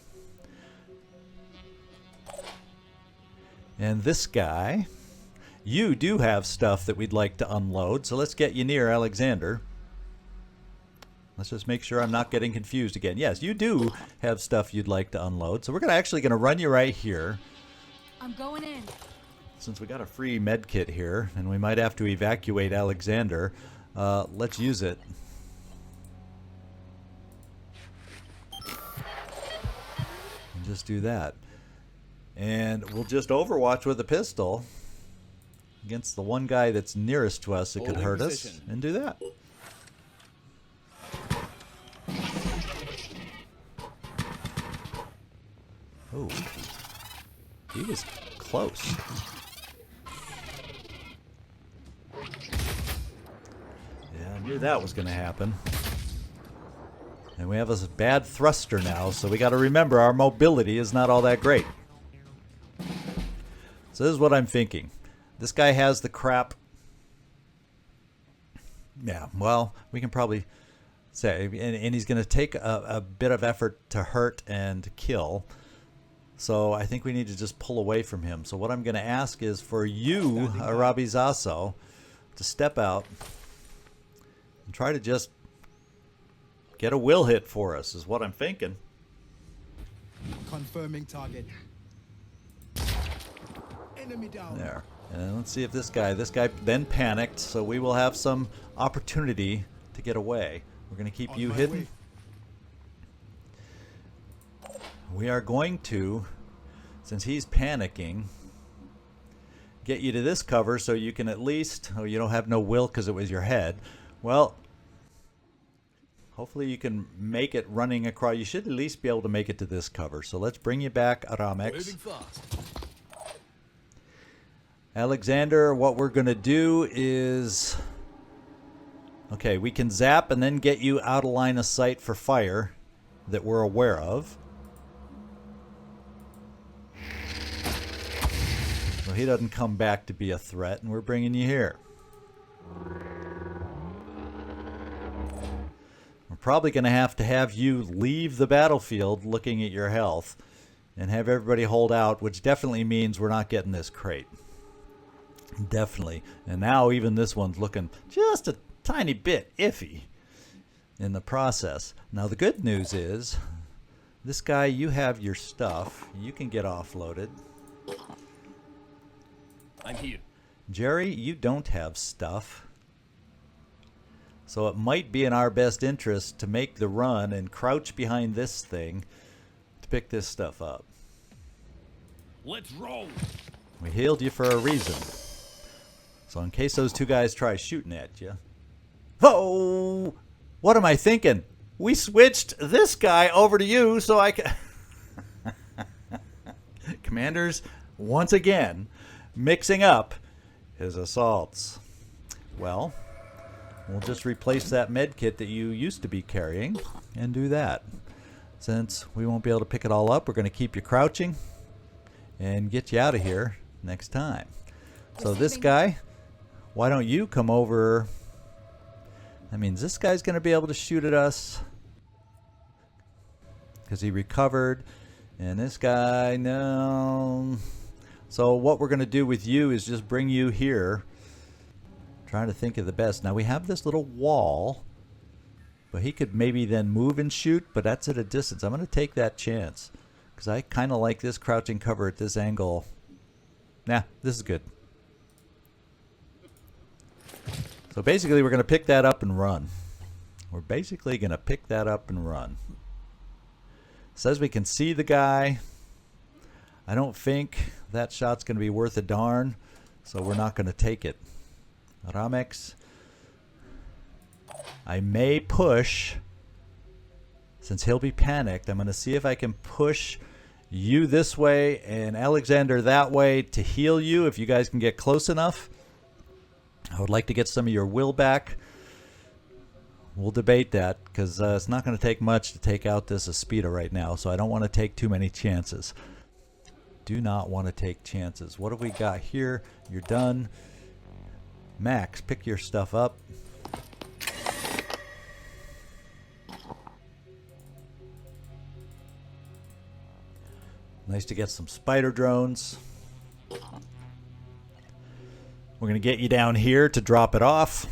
And this guy, you do have stuff that we'd like to unload, so let's get you near Alexander. Let's just make sure I'm not getting confused again. Yes, you do have stuff you'd like to unload, so we're actually going to run you right here. I'm going in. Since we got a free med kit here, and we might have to evacuate Alexander, let's use it. And just do that. And we'll just overwatch with a pistol against the one guy that's nearest to us that could hurt us, and do that. Oh, he was close. Yeah, I knew that was going to happen. And we have a bad thruster now, so we got to remember our mobility is not all that great. So this is what I'm thinking. This guy has the crap. Yeah, well, we can probably say, and he's going to take a bit of effort to hurt and kill. So I think we need to just pull away from him. So what I'm going to ask is for you, Arabizaso, to step out and try to just get a will hit for us, is what I'm thinking. Confirming target. Enemy down. There. And let's see if this guy then panicked, so we will have some opportunity to get away. We're going to keep you hidden. We are going to, since he's panicking, get you to this cover so you can at least, oh, you don't have no will because it was your head. Well, hopefully you can make it running across. You should at least be able to make it to this cover. So let's bring you back, Aramex. Alexander, what we're going to do is Okay, we can zap and then get you out of line of sight for fire that we're aware of. So he doesn't come back to be a threat, and we're bringing you here. We're probably going to have you leave the battlefield looking at your health and have everybody hold out, which definitely means we're not getting this crate. Definitely. And now even this one's looking just a tiny bit iffy in the process. Now the good news is, this guy, you have your stuff. You can get offloaded. I'm here. Jerry, you don't have stuff. So it might be in our best interest to make the run and crouch behind this thing to pick this stuff up. Let's roll. We healed you for a reason. So in case those two guys try shooting at you. Oh! What am I thinking? We switched this guy over to you so I can... Commanders, once again, mixing up his assaults. Well, we'll just replace that med kit that you used to be carrying and do that. Since we won't be able to pick it all up, we're going to keep you crouching and get you out of here next time. So this guy, why don't you come over? That means this guy's going to be able to shoot at us because he recovered. And this guy, no. So what we're going to do with you is just bring you here. Trying to think of the best. Now we have this little wall, but he could maybe then move and shoot, but that's at a distance. I'm going to take that chance because I kind of like this crouching cover at this angle. Nah, this is good. So basically we're going to pick that up and run. We're basically going to pick that up and run. Says we can see the guy. I don't think that shot's going to be worth a darn, so we're not going to take it. Ramex, I may push, since he'll be panicked, I'm going to see if I can push you this way and Alexander that way to heal you if you guys can get close enough. I would like to get some of your will back. We'll debate that because it's not going to take much to take out this Aspida right now, so I don't want to take too many chances. Do not want to take chances. What have we got here? You're done. Max, pick your stuff up. Nice to get some spider drones. We're going to get you down here to drop it off.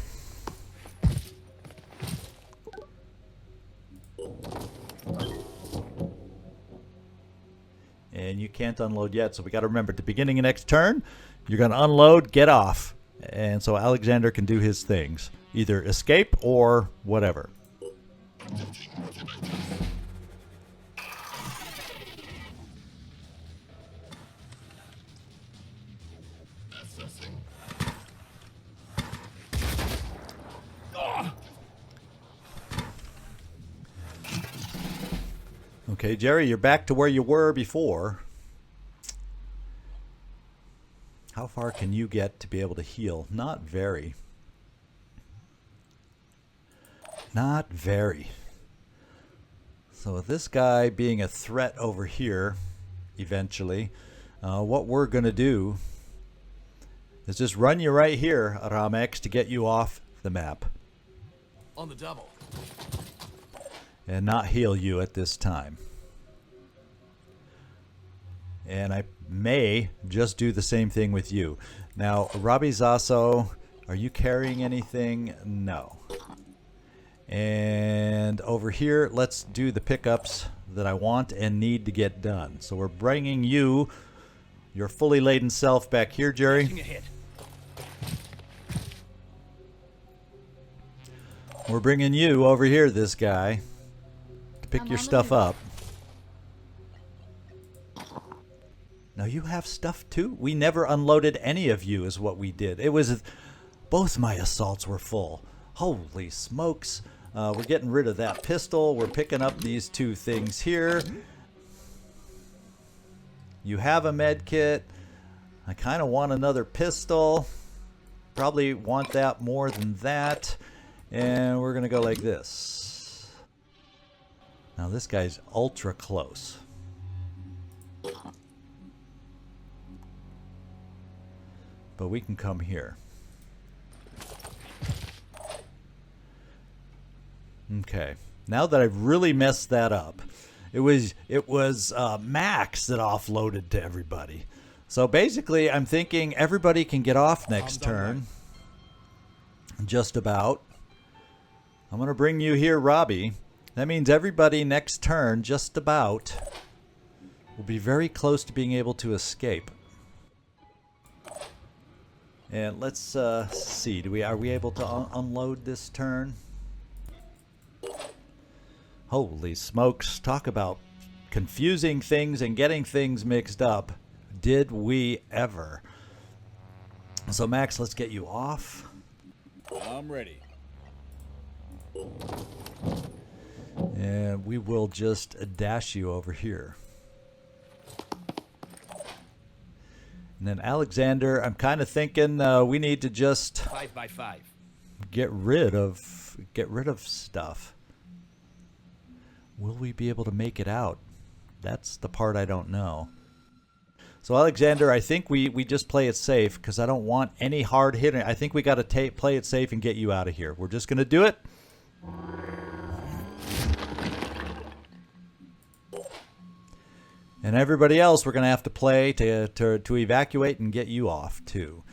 And you can't unload yet, so we got to remember at the beginning of next turn, you're going to unload, get off. And so Alexander can do his things. Either escape or whatever. Okay, Jerry, you're back to where you were before. How far can you get to be able to heal? Not very. Not very. So with this guy being a threat over here, eventually, what we're going to do is just run you right here, Ramex, to get you off the map. On the double. And not heal you at this time. And I may just do the same thing with you. Now, Robbie Zasso, are you carrying anything? No. And over here, let's do the pickups that I want and need to get done. So we're bringing you, your fully laden self, back here, Jerry. We're bringing you over here, this guy, to pick your stuff up. Now you have stuff too? We never unloaded any of you is what we did. It was, both my assaults were full. Holy smokes. We're getting rid of that pistol. We're picking up these two things here. You have a med kit. I kind of want another pistol. Probably want that more than that. And we're going to go like this. Now this guy's ultra close. But we can come here. Okay. Now that I've really messed that up, it was Max that offloaded to everybody. So basically, I'm thinking everybody can get off next turn. Just about. I'm going to bring you here, Robbie. That means everybody next turn, just about, will be very close to being able to escape. And let's see. Are we able to unload this turn? Holy smokes! Talk about confusing things and getting things mixed up. Did we ever? So Max, let's get you off. I'm ready. And we will just dash you over here. And then Alexander, I'm kind of thinking we need to just 5 by 5. get rid of stuff. Will we be able to make it out? That's the part I don't know. So Alexander, I think we just play it safe because I don't want any hard hitting. I think we got to play it safe and get you out of here. We're just going to do it. And everybody else, we're going to have to play to evacuate and get you off too.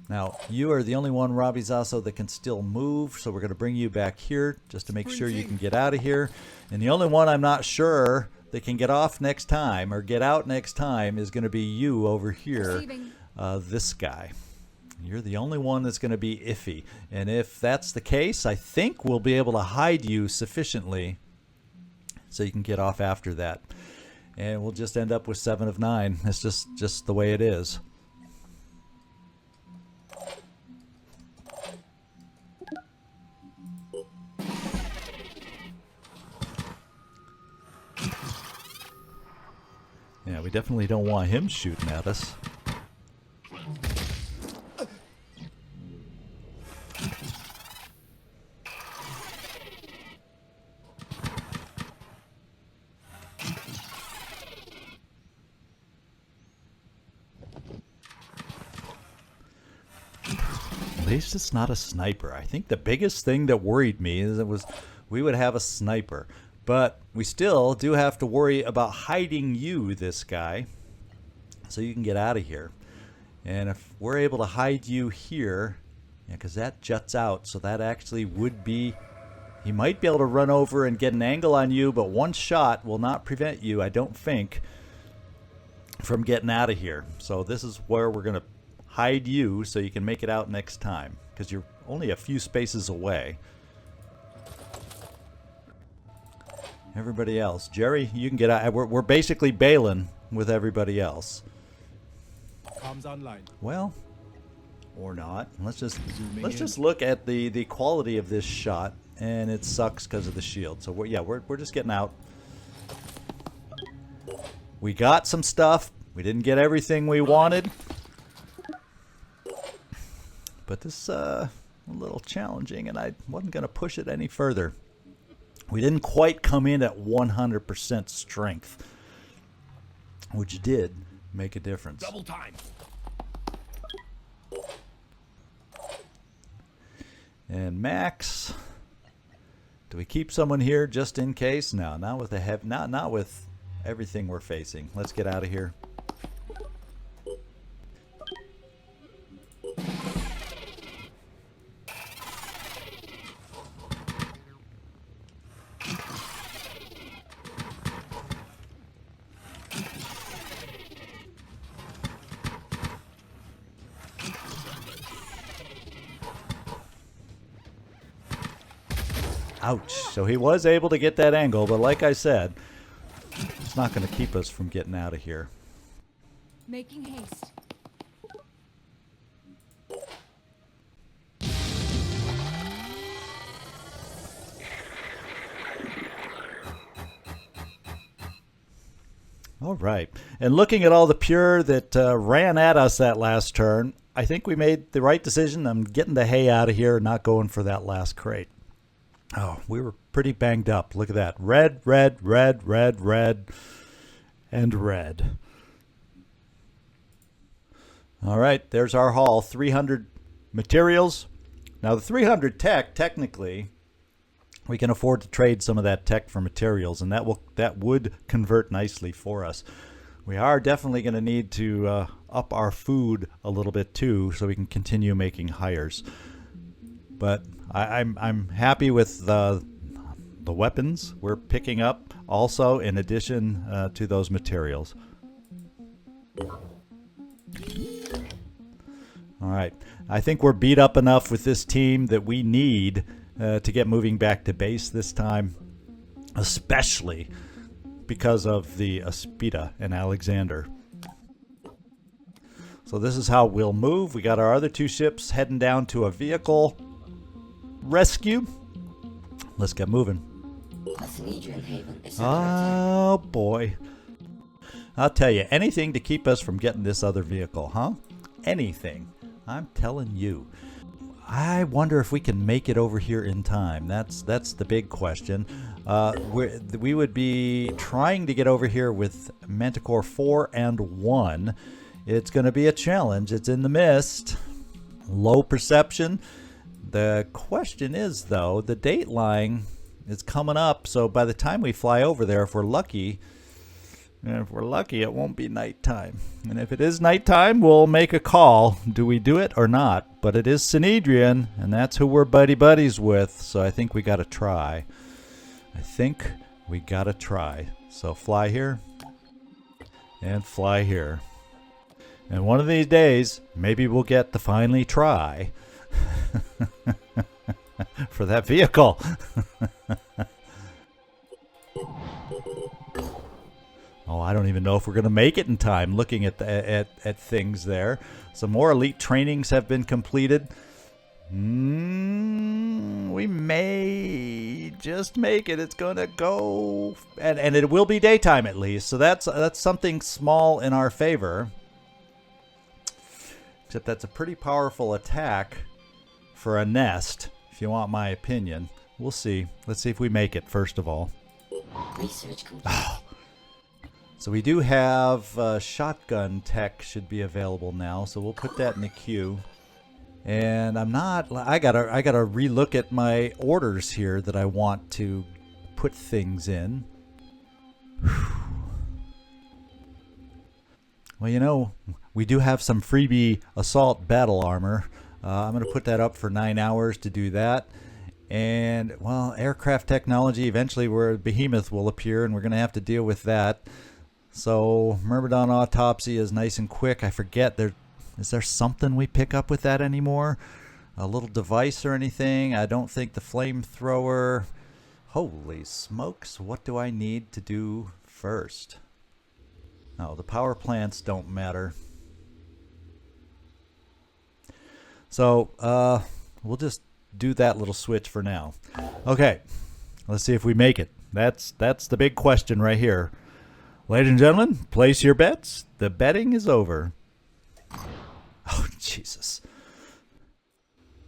Now, you are the only one, Robbie Zasso, that can still move, so we're going to bring you back here just to make sure you can get out of here. And the only one I'm not sure that can get off next time or get out next time is going to be you over here, this guy. You're the only one that's going to be iffy. And if that's the case, I think we'll be able to hide you sufficiently so you can get off after that. And we'll just end up with 7 of 9. It's just the way it is. Yeah, we definitely don't want him shooting at us. At least it's not a sniper. I think the biggest thing that worried me is we would have a sniper. But we still do have to worry about hiding you, this guy, so you can get out of here. And if we're able to hide you here, yeah, because that juts out, so that actually would be... He might be able to run over and get an angle on you, but one shot will not prevent you, I don't think, from getting out of here. So this is where we're going to hide you so you can make it out next time, because you're only a few spaces away. Everybody else. Jerry, you can get out. We're basically bailing with everybody else. Comms online. Well, or not. Let's just look at the quality of this shot, and it sucks because of the shield. So we're just getting out. We got some stuff. We didn't get everything we wanted, but this is a little challenging, and I wasn't going to push it any further. We didn't quite come in at 100% strength, which did make a difference. Double time. And Max, do we keep someone here just in case? No, not with the not with everything we're facing. Let's get out of here. Ouch. So he was able to get that angle, but like I said, it's not going to keep us from getting out of here. Making haste. All right. And looking at all the pure that ran at us that last turn, I think we made the right decision. I'm getting the hay out of here and not going for that last crate. Oh, we were pretty banged up. Look at that. Red, red, red, red, red, and red. All right, there's our haul. 300 materials. Now, the 300 tech, technically, we can afford to trade some of that tech for materials, and that would convert nicely for us. We are definitely going to need to up our food a little bit too, so we can continue making hires. But I'm happy with the weapons we're picking up, also in addition to those materials. All right, I think we're beat up enough with this team that we need to get moving back to base this time, especially because of the Aspida and Alexander. So this is how we'll move. We got our other two ships heading down to a vehicle rescue. Let's get moving. Oh boy. I'll tell you, anything to keep us from getting this other vehicle, huh? Anything. I'm telling you. I wonder if we can make it over here in time. That's the big question. We would be trying to get over here with Manticore 4 and 1. It's going to be a challenge. It's in the mist. Low perception. The question is, though, the date line is coming up. So by the time we fly over there, if we're lucky, it won't be nighttime. And if it is nighttime, we'll make a call. Do we do it or not? But it is Synedrion, and that's who we're buddies with. So I think we got to try. So fly here and fly here. And one of these days, maybe we'll get to finally try for that vehicle. Oh, I don't even know if we're going to make it in time, looking at things there. Some more elite trainings have been completed. We may just make it. It's going to go, and it will be daytime at least. So that's something small in our favor. Except that's a pretty powerful attack for a nest, if you want my opinion. We'll see. Let's see if we make it, first of all. Research complete. Oh. So we do have shotgun tech should be available now, so we'll put that in the queue. And I gotta relook at my orders here that I want to put things in. Well, you know, we do have some freebie assault battle armor. I'm going to put that up for 9 hours to do that. And, well, aircraft technology, eventually where Behemoth will appear, and we're going to have to deal with that. So, Myrmidon Autopsy is nice and quick. I forget, is there something we pick up with that anymore? A little device or anything? I don't think the flamethrower. Holy smokes, what do I need to do first? No, the power plants don't matter. So, we'll just do that little switch for now. Okay, let's see if we make it. That's the big question right here. Ladies and gentlemen, place your bets. The betting is over. Oh, Jesus.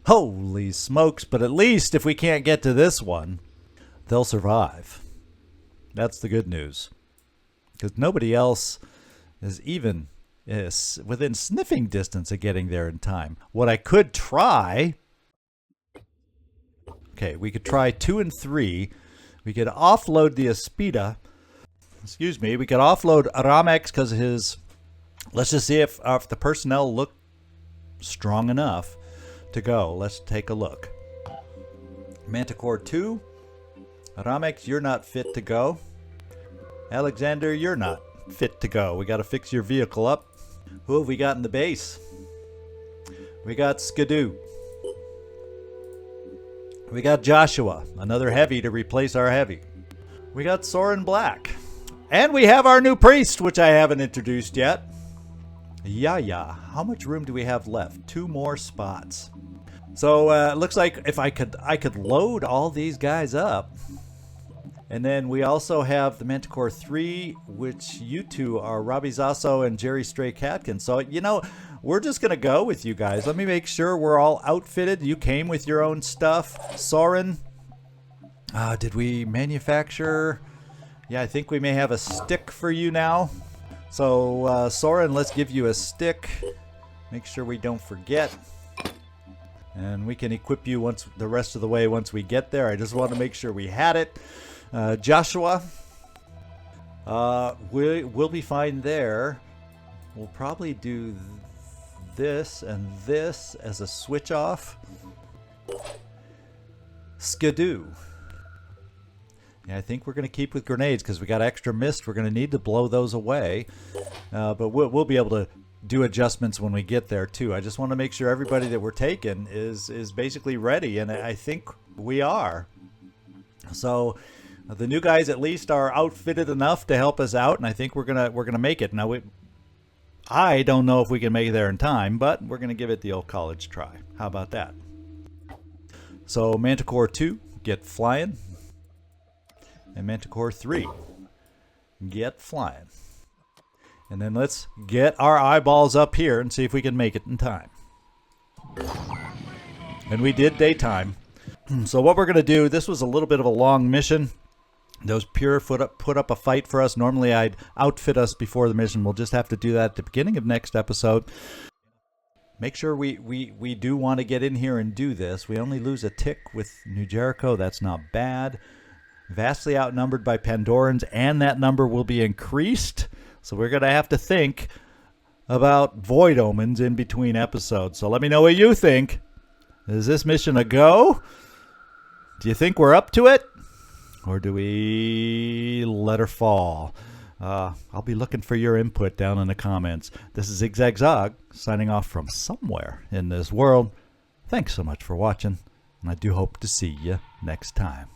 Holy smokes, but at least if we can't get to this one, they'll survive. That's the good news. Because nobody else is even within sniffing distance of getting there in time. What I could try... Okay, we could try 2 and 3. We could offload the Aspida. Excuse me. We could offload Aramex because his... Let's just see if the personnel look strong enough to go. Let's take a look. Manticore 2. Aramex, you're not fit to go. Alexander, you're not fit to go. We got to fix your vehicle up. Who have we got in the base? We got Skidoo. We got Joshua, another heavy to replace our heavy. We got Soren Black. And we have our new priest, which I haven't introduced yet. Yeah. How much room do we have left? 2 more spots. So it looks like if I could load all these guys up. And then we also have the Manticore 3, which you two are Robbie Zasso and Jerry Stray Catkin. So, you know, we're just going to go with you guys. Let me make sure we're all outfitted. You came with your own stuff. Soren, Did we manufacture? Yeah, I think we may have a stick for you now. So, Soren, let's give you a stick. Make sure we don't forget. And we can equip you once the rest of the way once we get there. I just want to make sure we had it. Joshua, we'll be fine there. We'll probably do this and this as a switch off. Skidoo. Yeah, I think we're going to keep with grenades because we got extra mist. We're going to need to blow those away. But we'll be able to do adjustments when we get there too. I just want to make sure everybody that we're taking is basically ready, and I think we are. So the new guys at least are outfitted enough to help us out, and I think we're gonna make it. Now I don't know if we can make it there in time, but we're gonna give it the old college try. How about that? So Manticore 2, get flying. And Manticore 3, get flying. And then let's get our eyeballs up here and see if we can make it in time. And we did daytime. So what we're going to do, this was a little bit of a long mission. Those Pure put up a fight for us. Normally I'd outfit us before the mission. We'll just have to do that at the beginning of next episode. Make sure we do want to get in here and do this. We only lose a tick with New Jericho. That's not bad. Vastly outnumbered by Pandorans, and that number will be increased. So we're going to have to think about Void Omens in between episodes. So let me know what you think. Is this mission a go? Do you think we're up to it? Or do we let her fall? I'll be looking for your input down in the comments. This is Zigzag signing off from somewhere in this world. Thanks so much for watching, and I do hope to see you next time.